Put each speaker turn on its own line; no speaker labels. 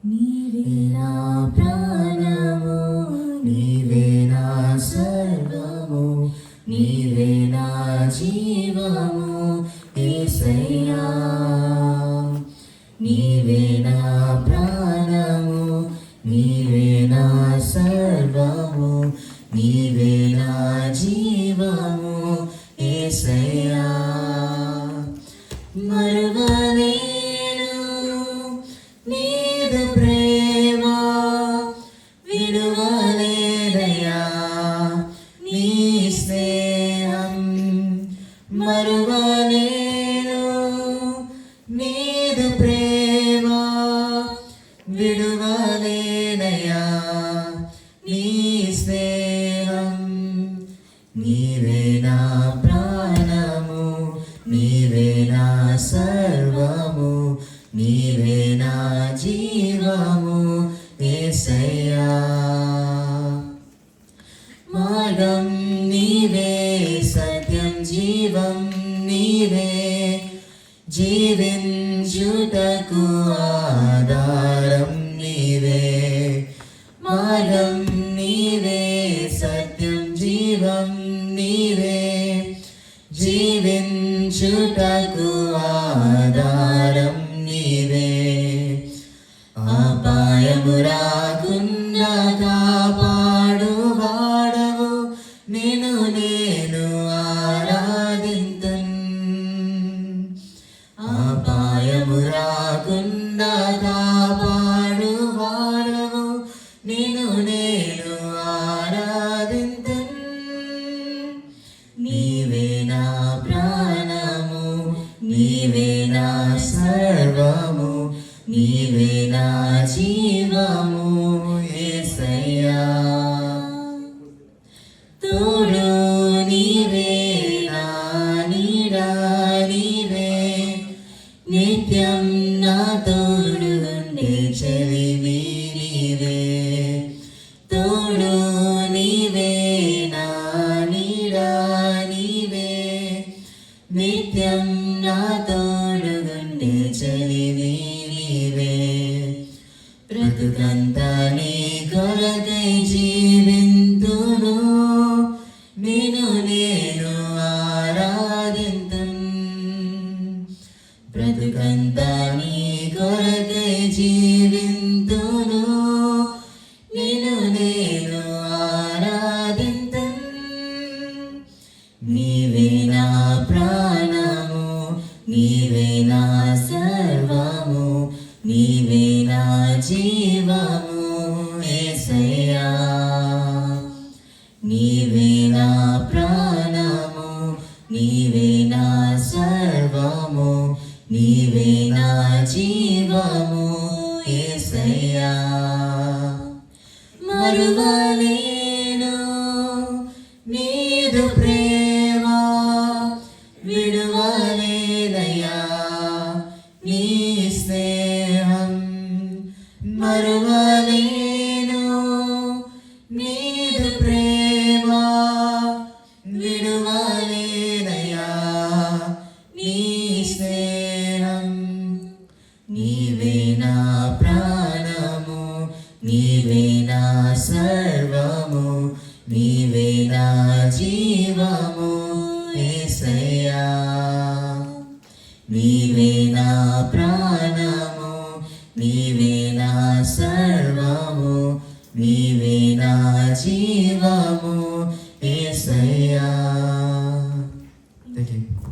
నీవే నా ప్రాణము, నీవే నా సర్వము, నీవే నా జీవము యేసయ్యా. నీవే నా ప్రాణము, నీవే నా సర్వము, నీవే నా జీవము యేసయ్యా. మరువలేను నీదు ప్రేమ, విడువలేదయ్యా నీ స్నేహం. మరువలేను నీదు ప్రేమ, విడువలేదయ్యా నీ స్నేహం. నీవే నా ప్రాణము, నీవే నా సర్వము, నీవే నా జీవము యేసయ్యా. మార్గం నీవే, సత్యం జీవం నీవే, జీవించుటకు ఆధారం నీవే. మార్గం నీవే, సత్యం జీవం నీవే, జీవించుటకు ఆధారం నీవే. అపాయము రాకుండా కాపాడువాడవు, నేను ఆరాధింతున్. అపాయము రాకుండా కాపాడువాడవు, నేను ఆరాధింతున్. నీవే నా ప్రాణము, నీవే నా సర్వము, నీవే నా జీవము యేసయ్యా. తోడు నీవే, నా నీడ నీవే, నిత్యం నా తోడు ఉండే చెలిమి నీవే. తోడు నీవే, నా నీడ నీవే, నిత్యం నా తోడు ఉండే చెలిమి నీవే. బ్రతుకంతా నీ కొరకై జీవింతును, నేను ఆరాధింతున్. బ్రతుకంతా నీ కొరకై జీవింతును, నేను ఆరాధింతున్. నీవే నా ప్రాణము, నీవే నా సర్వము, నీవే నా జీవము యేసయ్యా. నీవే నా ప్రాణము, నీవే నా సర్వము, నీవే నా జీవము యేసయ్యా. మరువలేను నీదు ప్రేమ, విడువలేదయ్యా నీ స్నేహం. మరువలేను నీదు ప్రేమ, విడువలేదయ్యా నీ స్నేహం. నీవే నా ప్రాణము, నీవే నా సర్వము, నీవే నా జీవము యేసయ్యా. నీవే నా ప్రాణము, నీవే నా సర్వము, నీవే నా జీవము యేసయ్యా. థాంక్యూ.